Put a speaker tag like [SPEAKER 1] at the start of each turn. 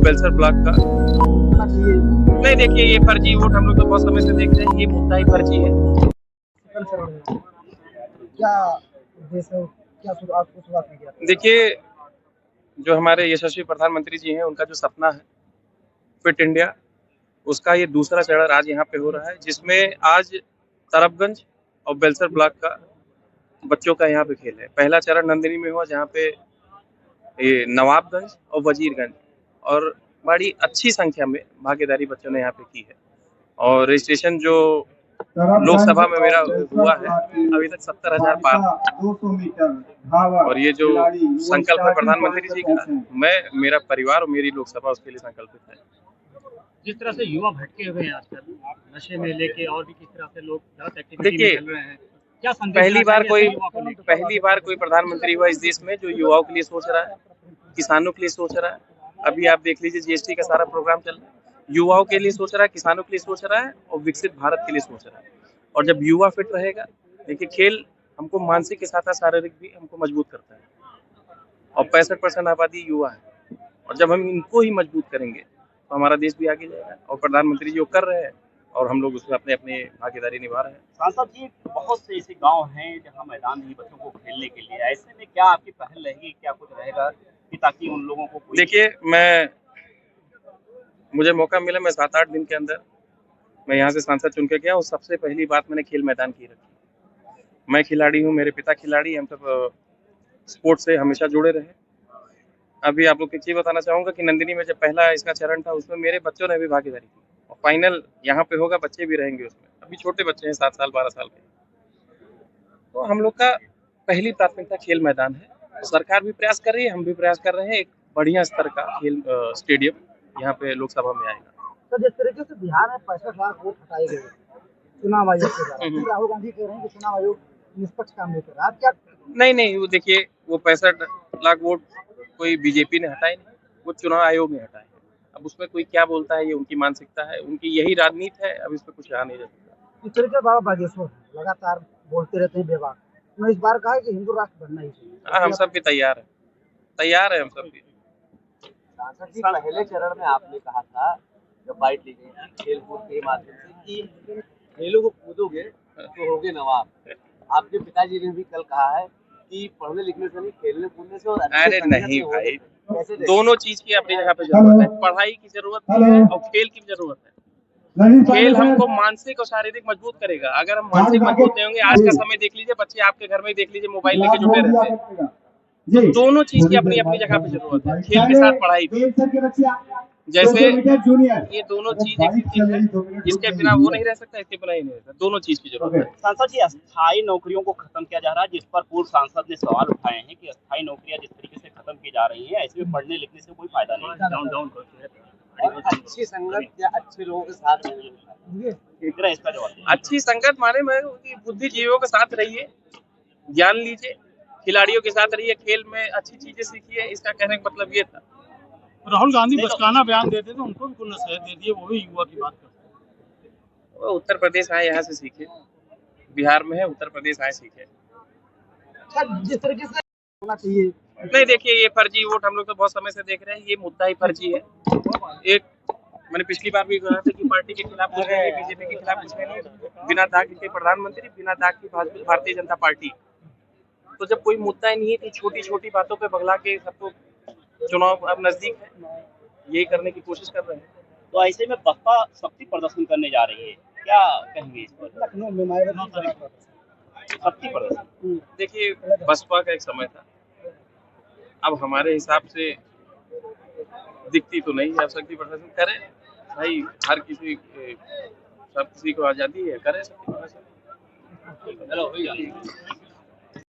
[SPEAKER 1] Belsar block का। नहीं देखिए, ये फर्जी वोट हम लोग तो बहुत समय से देख रहे हैं, ये मुद्दा ही फर्जी है।
[SPEAKER 2] क्या उद्देश्य है, क्या आपको शुरुआत में किया?
[SPEAKER 1] देखिए, जो हमारे यशस्वी प्रधानमंत्री जी हैं, उनका जो सपना है फिट इंडिया, उसका ये दूसरा चरण आज यहाँ पे हो रहा है, जिसमें आज तरबगंज और बेलसर ब्लॉक का बच्चों का यहाँ पे खेल है। पहला चरण नंदिनी में हुआ, जहाँ पे ये नवाबगंज और वजीरगंज, और बड़ी अच्छी संख्या में भागीदारी बच्चों ने यहाँ पे की है। और रजिस्ट्रेशन जो लोकसभा में मेरा हुआ है, अभी तक 70,000 पार। और ये जो संकल्प है प्रधानमंत्री जी का, मैं, मेरा परिवार और मेरी लोकसभा उसके लिए संकल्पित है।
[SPEAKER 3] जिस तरह से युवा भटके हुए हैं आजकल नशे में लेके, और भी किस तरह से लोग गलत एक्टिविटी में चल रहे हैं, क्या संदेश
[SPEAKER 1] पहली बार कोई प्रधानमंत्री हुआ इस देश में जो युवाओं के लिए सोच रहा है, किसानों के लिए सोच रहा है। अभी आप देख लीजिए, जीएसटी का सारा प्रोग्राम चल रहा है, युवाओं के लिए सोच रहा है, किसानों के लिए सोच रहा है और विकसित भारत के लिए सोच रहा है। और जब युवा फिट रहेगा, देखिए खेल हमको मानसिक के साथ साथ शारीरिक भी हमको मजबूत करता है, और 65% आबादी युवा है, और जब हम इनको ही मजबूत करेंगे तो हमारा देश भी आगे जाएगा। और प्रधानमंत्री जी वो कर रहे हैं और हम लोग उसमें अपने अपने भागीदारी निभा रहे हैं।
[SPEAKER 4] सांसद जी, बहुत से ऐसे गांव हैं जहां मैदान नहीं बच्चों को खेलने के लिए, ऐसे में क्या आपकी पहल रहेगी, क्या कुछ रहेगा कि ताकि उन लोगों को
[SPEAKER 1] देखिए, मुझे मौका मिला, मैं 7-8 दिन के अंदर मैं यहाँ से सांसद चुन के गया, और सबसे पहली बात मैंने खेल मैदान की रखी। मैं खिलाड़ी हूँ, मेरे पिता खिलाड़ी, हम सब स्पोर्ट्स से हमेशा जुड़े रहे। अभी आप लोग को एक चीज बताना चाहूंगा कि नंदिनी में जब पहला इसका चरण था, उसमें मेरे बच्चों ने भी भागीदारी की, और फाइनल यहाँ पे होगा, बच्चे भी रहेंगे उसमें। अभी छोटे बच्चे हैं, 7 साल 12 साल के। तो हम लोग का पहली प्राथमिकता खेल मैदान है। सरकार भी प्रयास कर रही है, हम भी प्रयास कर रहे हैं, एक बढ़िया स्तर का खेल स्टेडियम यहाँ पे लोकसभा में आएगा।
[SPEAKER 2] तो जिस तरीके से बिहार में 65 लाख वोट हटाए गए चुनाव आयोग के द्वारा, राहुल गांधी कह रहे हैं कि चुनाव आयोग निष्पक्ष काम नहीं कर रहा, आप क्या?
[SPEAKER 1] नहीं, वो देखिए, वो 65 लाख वोट कोई बीजेपी ने हटाए नहीं, वो चुनाव आयोग ने हटाए। अब उसमें कोई क्या बोलता है, ये उनकी मानसिकता है, उनकी यही राजनीति है, अब इस पर कुछ कहा नहीं जा सकता।
[SPEAKER 2] इस तरीके बाबा बागेश्वर लगातार बोलते रहते हैं बेबाक, उन्होंने इस बार कहा है कि हिंदू राष्ट्र बनना ही चाहिए।
[SPEAKER 1] हाँ, हम सब भी तैयार है हम सब भी।
[SPEAKER 4] सांसद जी, पहले चरण में आपने कहा था, जब बाइट ली गई खेल कूद के माध्यम से, कि खेलों को कूदोगे तो होगे नवाब। आपके पिताजी ने भी कल कहा है कि पढ़ने लिखने से नहीं, खेलने कूदने से। और
[SPEAKER 1] अरे नहीं भाई, दोनों चीज की अपनी जगह पे जरूरत है। पढ़ाई की जरूरत है और खेल की जरूरत है। खेल हमको मानसिक और शारीरिक मजबूत करेगा। अगर हम मानसिक मजबूत नहीं होंगे, आज का समय देख लीजिए, बच्चे आपके घर में ही देख लीजिए, मोबाइल लेके जुटे रहते हैं। तो दोनों चीज की अपनी अपनी जगह पे जरूरत है, खेल के साथ पढ़ाई भी। जैसे ये दोनों चीज एक चीज है, जिसके बिना वो नहीं रह सकता, इसके बिना ही नहीं रहता। दोनों चीज की जरूरत है।
[SPEAKER 4] सांसद जी, अस्थायी नौकरियों को खत्म किया जा रहा है, जिस पर पूर्व सांसद ने सवाल उठाए हैं कि अस्थायी नौकरियां जिस तरीके से खत्म की जा रही हैं, ऐसे में पढ़ने लिखने से कोई फायदा नहीं। अच्छी संगत या अच्छे लोगों के साथ इसका जवाब।
[SPEAKER 1] अच्छी संगत माने में बुद्धिजीवियों के साथ रहिए, ज्ञान लीजिए, खिलाड़ियों के साथ रहिए, खेल में अच्छी चीजें सीखिए, इसका कहने का मतलब ये था।
[SPEAKER 3] राहुल गांधी बचकाना बयान देते थे, उनको भी कुछ नसीहत दे दिए, वो भी युवा की बात करते हैं।
[SPEAKER 1] वो उत्तर प्रदेश आए, यहाँ से सीखे, बिहार में है, उत्तर प्रदेश आए सीखे।
[SPEAKER 2] जिस तरीके से होना चाहिए।
[SPEAKER 1] नहीं देखिए, ये फर्जी वोट हम लोग तो बहुत समय से देख रहे हैं, ये मुद्दा ही फर्जी है। एक मैंने पिछली बार भी कहा था कि पार्टी के खिलाफ कुछ नहीं, बीजेपी के खिलाफ कुछ नहीं, बिना दाग के प्रधानमंत्री, बिना दाग की भारतीय जनता पार्टी। तो जब कोई मुद्दा ही नहीं है, छोटी छोटी बातों पे बगला के सबको, चुनाव अब नजदीक है, यही करने की कोशिश कर रहे हैं।
[SPEAKER 4] तो ऐसे में बसपा शक्ति प्रदर्शन करने जा रही है, क्या कहेंगे इस पर?
[SPEAKER 2] लखनऊ में मायावती
[SPEAKER 4] शक्ति प्रदर्शन,
[SPEAKER 1] देखिए, बसपा का एक समय था, अब हमारे हिसाब से दिखती तो नहीं है। अब शक्ति प्रदर्शन करें भाई, हर किसी, सब किसी को आजादी है, करें शक्ति प्रदर्शन।
[SPEAKER 4] चलो।